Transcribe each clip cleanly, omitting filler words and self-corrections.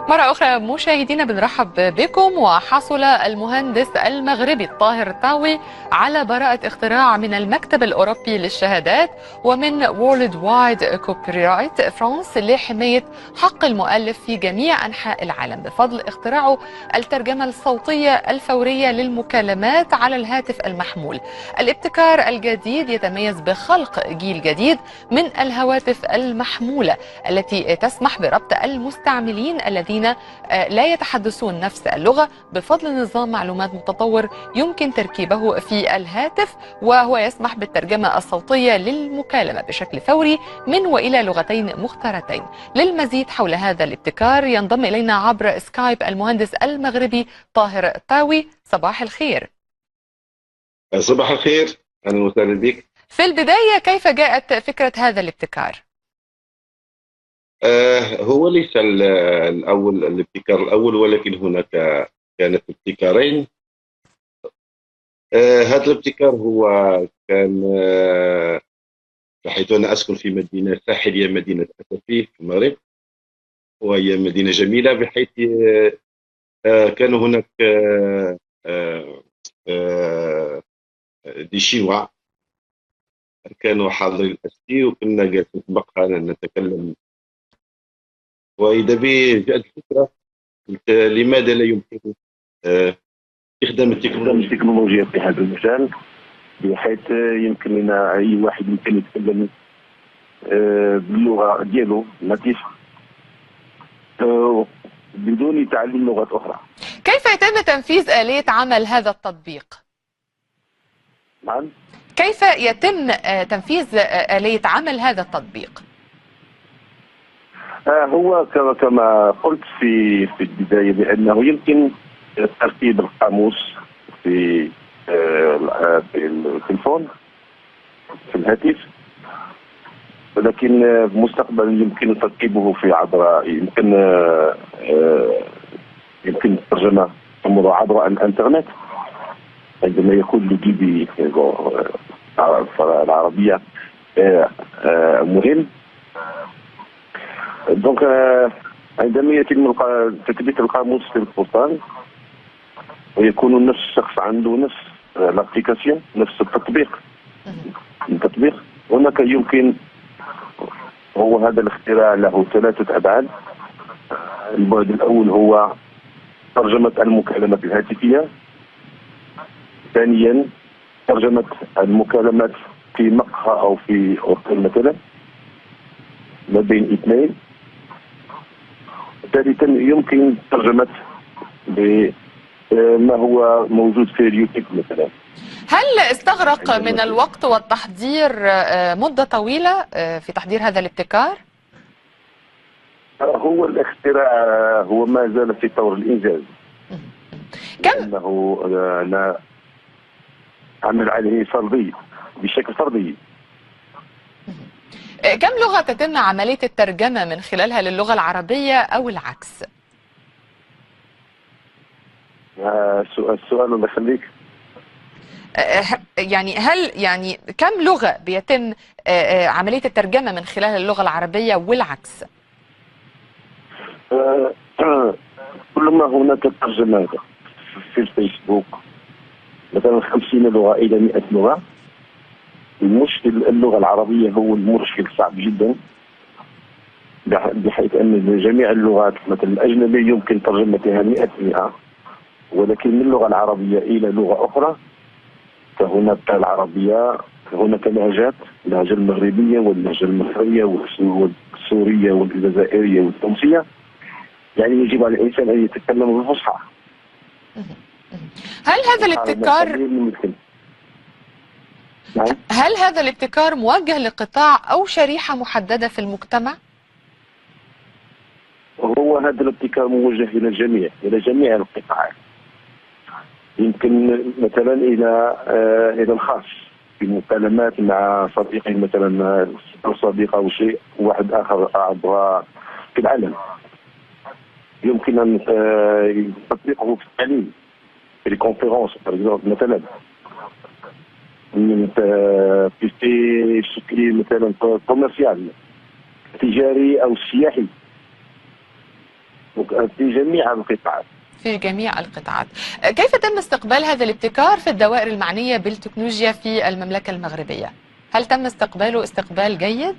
مرة أخرى مشاهدينا بنرحب بكم. وحصل المهندس المغربي الطاهر الطاوي على براءة اختراع من المكتب الأوروبي للشهادات ومن وورلد وايد كوبيرايت فرانس لحماية حق المؤلف في جميع أنحاء العالم بفضل اختراعه الترجمة الصوتية الفورية للمكالمات على الهاتف المحمول. الابتكار الجديد يتميز بخلق جيل جديد من الهواتف المحمولة التي تسمح بربط المستعملين الذين لا يتحدثون نفس اللغة بفضل نظام معلومات متطور يمكن تركيبه في الهاتف، وهو يسمح بالترجمة الصوتية للمكالمة بشكل فوري من وإلى لغتين مختارتين. للمزيد حول هذا الابتكار ينضم إلينا عبر سكايب المهندس المغربي طاهر الطاوي. صباح الخير. صباح الخير، أهلا وسهلا بك. في البداية، كيف جاءت فكرة هذا الابتكار؟ هو ليس الابتكار الأول، ولكن هناك كانت ابتكارين. هذا الابتكار هو كان بحيث أنا أسكن في مدينة ساحلية، مدينة أسفيه في المغرب، وهي مدينة جميلة، بحيث كان هناك آه، دي شينوا كانوا حاضرين الأسفي، وكنا جالسين في مقهى نتكلم، وإذا به جاءت الفكرة، قلت لماذا لا يمكن استخدام التكنولوجيا في هذا المجال، بحيث يمكن لنا أي واحد يمكن يتكلم باللغة ديالو ناتيف بدون تعلم لغات أخرى. كيف يتم تنفيذ آلية عمل هذا التطبيق؟ نعم. كيف يتم تنفيذ آلية عمل هذا التطبيق؟ هو كما قلت في البداية، بأنه يمكن ترتيب القاموس في في التلفون، في الهاتف، ولكن مستقبلا يمكن تركيبه في عبر يمكن الترجمة عبر الانترنت عندما يكون لجيبي العربية مهم. دونك عندما يتم تثبيت القاموس في البورتال ويكون نفس الشخص عنده نفس الابليكاسيون، نفس التطبيق، هناك يمكن هو هذا الاختراع له ثلاثة أبعاد. البعد الأول هو ترجمة المكالمات الهاتفية. ثانيا ترجمة المكالمات في مقهى أو في أوتيل مثلا ما بين اثنين. ثالثا يمكن ترجمة بما هو موجود في اليوتيوب مثلا. هل استغرق من الوقت والتحضير مدة طويلة في تحضير هذا الابتكار؟ هو الاختراع هو ما زال في طور الإنجاز، لأنه أنا عمل عليه بشكل فردي. كم لغة تتم عملية الترجمة من خلالها للغة العربية أو العكس؟ السؤال الله يخليك. يعني هل كم لغة بيتم عملية الترجمة من خلال اللغة العربية والعكس؟ كلما هناك ترجمات في الفيسبوك مثلا 50 لغة إلى 100 لغة. المشكل اللغة العربية هو المشكل صعب جدا، بحيث أن جميع اللغات مثلا الأجنبية يمكن ترجمتها 100%، ولكن من اللغة العربية إلى لغة أخرى فهناك العربية، هناك لهجات، اللهجة المغربية واللهجة المصرية والسورية والجزائرية والتونسية. يعني يجب على الإنسان أن يتكلم بالفصحى. هل هذا الابتكار موجه لقطاع أو شريحة محددة في المجتمع؟ هو هذا الابتكار موجه إلى الجميع، إلى جميع القطاعات. يمكن مثلا إلى الخاص في مكالمات مع صديقي مثلا أو صديقة أو شيء واحد آخر عبر في العالم، يمكن أن تطبيقه في التعليم، في الكونفرنس مثلا، في شكل مثلا كوميرسيال تجاري أو سياحي. في جميع القطاعات. في جميع القطاعات. كيف تم استقبال هذا الابتكار في الدوائر المعنية بالتكنولوجيا في المملكة المغربية؟ هل تم استقباله استقبال جيد؟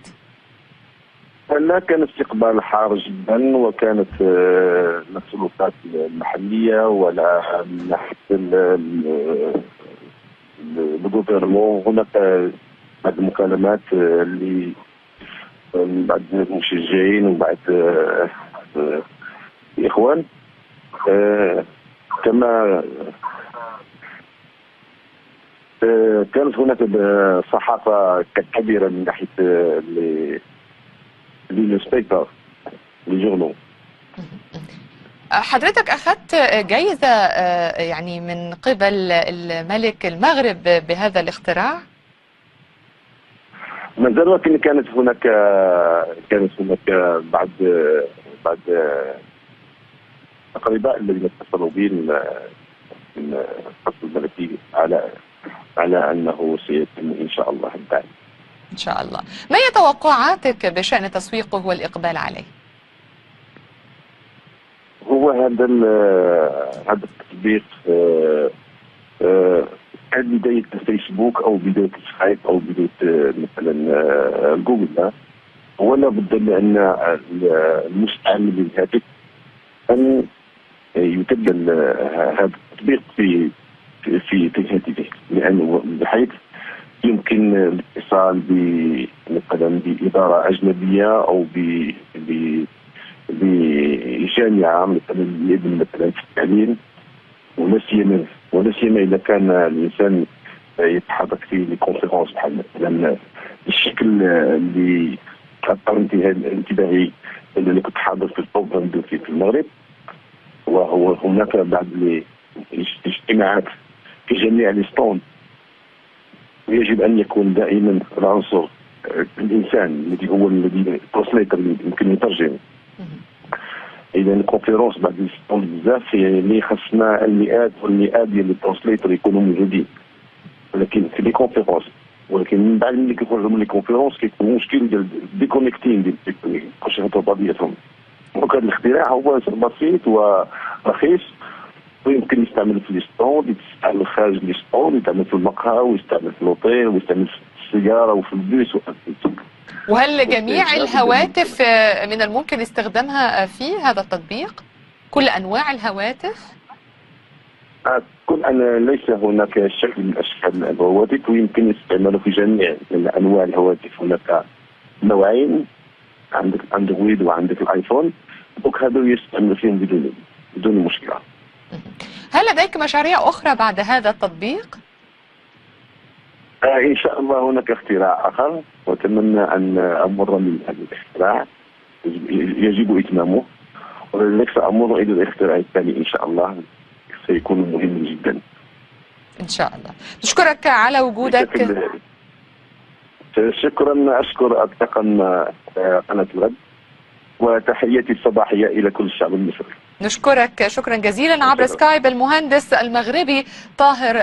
لا، كان استقبال حار جدا، وكانت السلطات المحلية ولا حتى الغوفرمون هناك بعض المكالمات اللي بعض المشجعين وبعض الإخوان كما كانت هناك صحافة كبيرة من ناحية للنيوزبيبر للجورنال. حضرتك أخذت جائزة يعني من قبل الملك المغرب بهذا الاختراع؟ ما زال، ولكن كانت هناك بعض الأقرباء الذين اتصلوا بي من القصر الملكي على أنه سيتم إن شاء الله الدعم. إن شاء الله. ما هي توقعاتك بشأن تسويقه والإقبال عليه؟ هو هذا التطبيق بداية فيسبوك أو بداية سكايب أو بداية مثلا جوجل، هو لابد لأن المستعمل للهاتف أن يتبع هذا التطبيق في هاتفه، لأنه بحيث يمكن الاتصال مثلا بإدارة أجنبية أو بجامعة مثلا في التعليم، ولا سيما إذا كان الإنسان يتحرك في الكونفرنس بحال مثلا الشكل اللي أثار انتباهي اللي كنت حاضر في البروغرام في المغرب، وهو هناك بعض الاجتماعات في جميع الستوند، ويجب أن يكون دائما العنصر الإنسان الذي ترانسليتر يمكن يترجم. إذا الكونفيرونس بعد الستوند بزاف اللي خصنا المئات والمئات ديال الترانسليتر يكونوا موجودين، ولكن في لي كونفيرونس، ولكن من بعد ملي كيخرجوا من لي كونفيرونس كيكون مشكل ديال ديكونيكتين ديال كلشي خطوه بعضياتهم. دونك هذا الاختراع هو بسيط ورخيص، ويمكن يستعمل في لي ستوند، يستعمل خارج لي ستوند، يستعمل في المقهى، ويستعمل في الاوتيل، ويستعمل في السياره وفي البيس وهل جميع الهواتف من الممكن استخدامها في هذا التطبيق؟ كل أنواع الهواتف؟ ليس هناك شكل من أشكال الهواتف، ويمكن استعماله في جميع أنواع الهواتف. هناك نوعين، عندك اندرويد وعندك الايفون، دونك هذا يستعمل فيهم بدون مشكلة. هل لديك مشاريع أخرى بعد هذا التطبيق؟ إن شاء الله هناك اختراع آخر، وأتمنى أن أمر من هذا الاختراع، يجب إتمامه، ولذلك سأمر إلى الاختراع الثاني إن شاء الله، سيكون مهم جدا إن شاء الله. نشكرك على وجودك. شكرا، أشكر الطاقم قناة الغد، وتحياتي الصباحية إلى كل الشعب المصري. نشكرك شكرا جزيلا عبر سكايب المهندس المغربي طاهر